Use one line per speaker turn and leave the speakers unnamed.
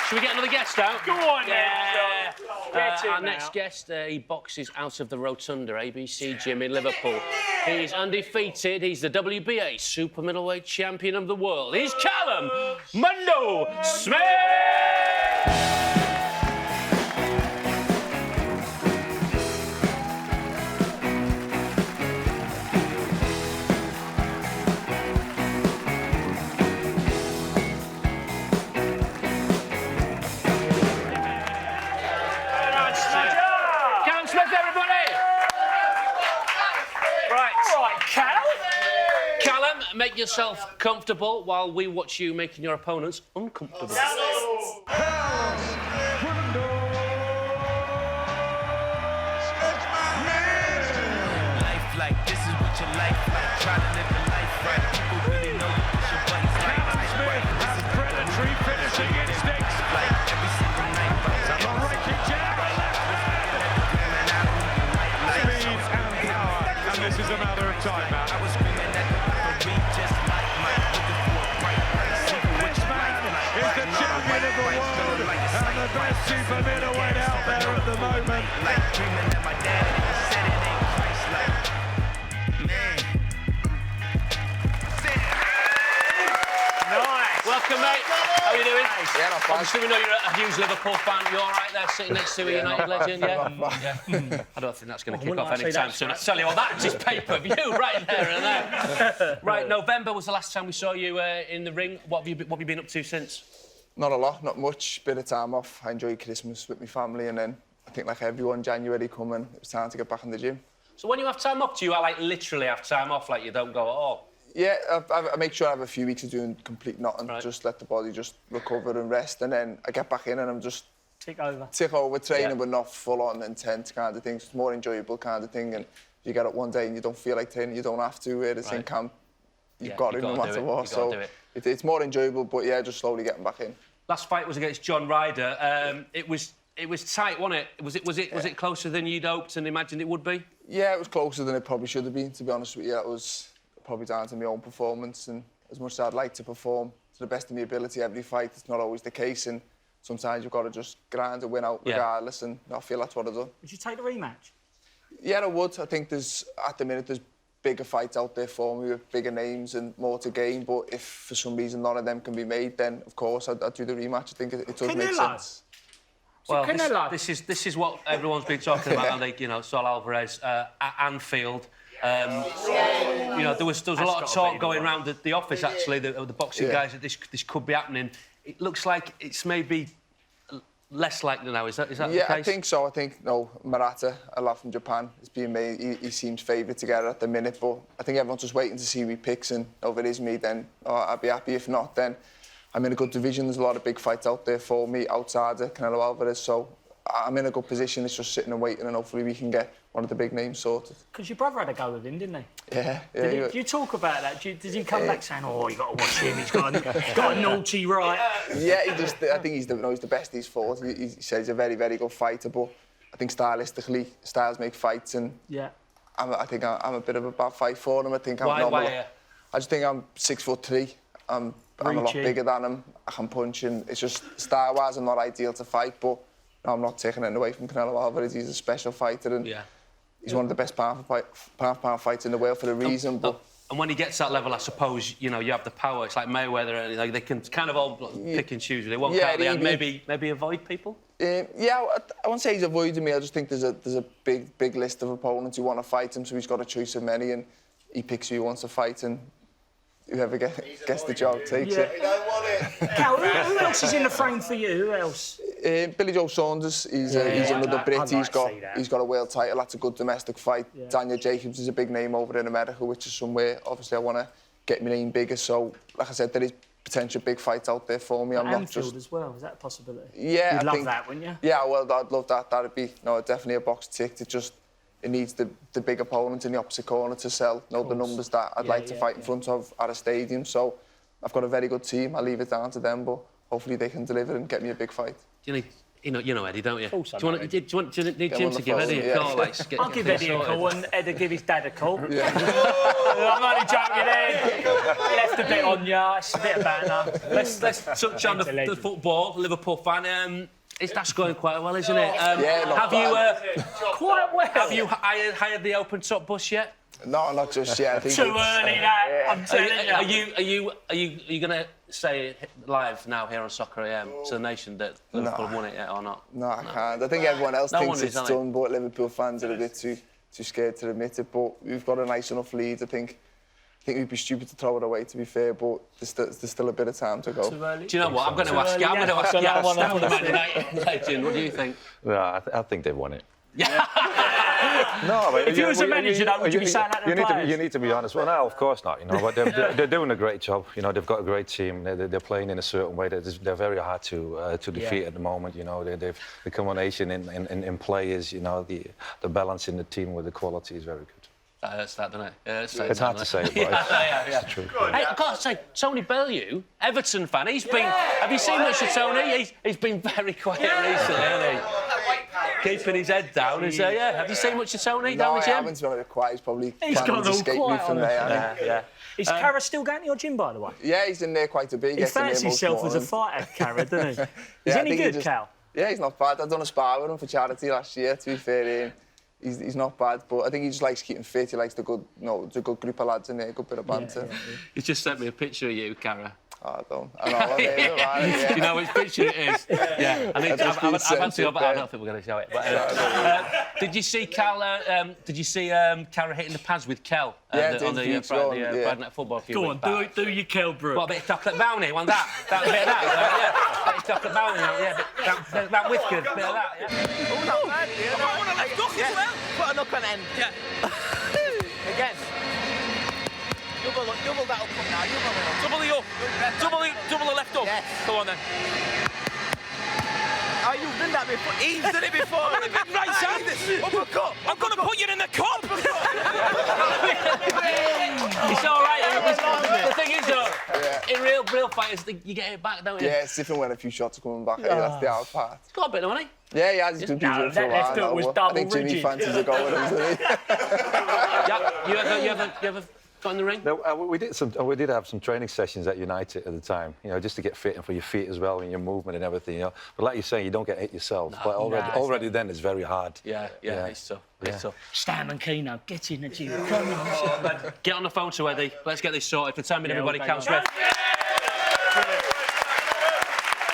Should we get another guest out?
Go on,
yeah. Our
now.
next guest, he boxes out of the Rotunda ABC gym in Liverpool. He's undefeated. He's the WBA super middleweight champion of the world. He's Callum Smith! Callum Smith, everybody! Right.
All right, Cal.
Callum, make yourself comfortable while we watch you making your opponents uncomfortable.
Life like this is what your life like. Try to live a life right. People really know you push your buttons right.
Smith has predatory finishing instincts.
Like every single night, but I'm
A raking jab. Speed and power. And this is a matter of time now.
I was screaming at the referee just like Mike, looking for a bright light.
This man is the champion of the world and the best super middleweight out there at the moment.
Like dreaming that my dad said it ain't Christ-like. Man.
Nice.
Welcome, mate. How are you doing?
Yeah, not bad.
Obviously, we know you're a huge Liverpool fan. You're all right there, sitting next to a United legend, yeah? I don't think that's going to kick off anytime soon. I tell you what, that's just pay-per-view right there and there. Right, November was the last time we saw you in the ring. What have you been up to since?
Not a lot, not much. Bit of time off. I enjoyed Christmas with my family, and then I think like everyone, January coming, it was time to get back in the gym.
So when you have time off, do you like literally have time off? Like you don't go at all?
Yeah, I make sure I have a few weeks of doing complete nothing,
Right.
just let the body just recover and rest, and then I get back in and I'm just
Tick over.
tick over training,
Yeah.
but not full on intense kind of thing. It's more enjoyable kind of thing, and if you get up one day and you don't feel like training, you don't have to. Whereas in
Right.
camp, you've
Yeah,
got
you
to no
gotta do
matter
it,
what.
you gotta
So
do it.
it's more enjoyable, but yeah, just slowly getting back in.
Last fight was against John Ryder. It was tight, wasn't it? Was it closer than you'd hoped and imagined it would be?
Yeah, it was closer than it probably should have been, to be honest with you. It was probably down to my own performance, and as much as I'd like to perform to the best of my ability every fight, it's not always the case, and sometimes you've got to just grind and win out regardless, and I feel that's what I've done.
Would you take the rematch?
Yeah, I would. I think at the minute, there's bigger fights out there for me with bigger names and more to gain, but if for some reason none of them can be made, then of course I'd do the rematch. I think it does make
Canelo.
sense.
Well,
Canelo.
this is what everyone's been talking about, and Saul Alvarez at Anfield. You know, there was a lot of talk going around the office, actually, the boxing guys, that this could be happening. It looks like it's maybe less likely now. Is that the case?
Yeah, I think so. I think, Murata, a lad from Japan, is being made. He seems favourite to get it at the minute, but I think everyone's just waiting to see who he picks, and if it is me, then I'd be happy. If not, then I'm in a good division. There's a lot of big fights out there for me outside of Canelo Álvarez, so I'm in a good position. It's just sitting and waiting, and hopefully we can get one of the big names sorted.
Because your brother had a go with him, didn't he?
Yeah.
Did you talk about that? Did he come back saying, "Oh, you got to watch him. He's got a naughty right"?
Yeah, I think he's the best he's fought. He says he's a very, very good fighter, but I think stylistically, styles make fights, and
Yeah.
I think I'm a bit of a bad fight for him. I think I'm
Why?
I just think I'm 6'3". I'm a lot bigger than him. I can punch, and it's just style-wise, I'm not ideal to fight, but I'm not taking it away from Canelo Álvarez. He's a special fighter, and he's one of the best pound-for-pound fighters in the world for a reason.
And when he gets that level, I suppose, you have the power. It's like Mayweather, and they can kind of all pick and choose. They won't count the end, maybe avoid people?
I won't say he's avoiding me. I just think there's a big list of opponents who want to fight him, so he's got a choice of many, and he picks who he wants to fight, and whoever gets the job takes it.
You don't want it.
Cal, who else is in the frame for you? Who else?
Billy Joe Saunders, he's another Brit.
I'd
He's got a world title. That's a good domestic fight.
Yeah.
Daniel Jacobs is a big name over in America, which is somewhere obviously I want to get my name bigger. So, like I said, there is potential big fights out there for me. I'm not
Anfield
just
as well. Is that a possibility?
Yeah,
You'd
I
love
think
that, wouldn't you?
Yeah, well, I'd love that. That'd be definitely a box ticked. It needs the big opponent in the opposite corner to sell. The numbers that I'd like to fight in front of at a stadium. So I've got a very good team. I'll leave it down to them, but hopefully they can deliver and get me a big fight.
You know Eddie, don't you?
Of course I
do you
know
want do you need Jim
on the
to give
phone,
Eddie a call? Like,
I'll give Eddie a call and Ed will give his dad a call.
Yeah.
I'm only joking, Ed. Left a bit on ya. It's a bit of banter.
Let's touch on the football. Liverpool fan. That's going quite well, isn't it?
not
have you
Quite well.
have you hired the open top bus yet?
No, not just yet. I think
Too early, that. I'm telling you.
Are you going to say it live now here on Soccer AM to the nation that Liverpool won it yet or not?
No, I can't. I think everyone else thinks
one is,
it's done, but Liverpool fans are a bit too scared to admit it. But we've got a nice enough lead. I think we'd be stupid to throw it away, to be fair, but there's still a bit of time to go.
Do
you know what? I'm going to ask you. I'm going to ask you. The Man United legend. What do you think?
No, I think they've won it.
No, but if you was a manager, would you be saying that to the players?
You need to be honest. Well, no, of course not. But they're doing a great job. They've got a great team. They're playing in a certain way. They're very hard to defeat at the moment. The combination in players. The balance in the team with the quality is very good.
That's that, doesn't it?
It's hard to say, but it's true.
Hey, I've got to say, Tony Bellew, Everton fan, he's been... Have you seen much of Tony? He's been very quiet recently, hasn't he? Keeping his head down. Have you seen much of Tony down the gym?
No, I haven't been a bit quiet. He's probably
gone
to escape me from there.
Yeah.
Is Carra still going to your gym, by the way?
Yeah, he's in there quite a bit.
He fancies himself as a fighter, Carra, doesn't he? Is any good, Cal?
Yeah, he's not bad. I've done a spar with him for charity last year, to be fair. He's not bad, but I think he just likes keeping fit. He likes the good group of lads in there, a good bit of banter.
He's just sent me a picture of you, Cara.
Oh, I don't. I know. Yeah.
Do you know which picture it is? Yeah. I need to. I've had to. I don't think we're going to show it. But did you see Cal? Did you see Cara hitting the pads with Kel on the Friday Night Football?
Go on, do your Kel, bro.
What, a bit of chocolate brownie? Want that? That bit of that? Yeah. Bit of chocolate brownie. Yeah. That whisker. Bit of that. Yeah.
Oh, not bad. I want a left hook as well. Put a knock on end. Yeah. Again. Double that up now.
Double the up. Double the left up.
Yes.
Go on then.
Oh, you've done that before. He's done it before.
What a big right hand.
Uppercut.
I'm going to put you in the cup.
It's all right. The thing is, though, in real fighters, you get it back, don't you?
Yeah, it's different when a few shots are coming back. That's the hard part.
He's got a bit of money.
Yeah, he has. He's been doing it for a while now.
Was double
I think Jimmy
rigid.
fancies a go with him, doesn't he?
Yeah, you ever got in the ring?
No, we did have some training sessions at United at the time, just to get fit and for your feet as well and your movement and everything, But like you're saying, you don't get hit yourself. No, but already then it's very hard.
Yeah, it's tough. It's tough.
Stam and Keno, get in the gym.
Get on the phone to Eddie. Let's get this sorted. For the time being, everybody, Callum Smith.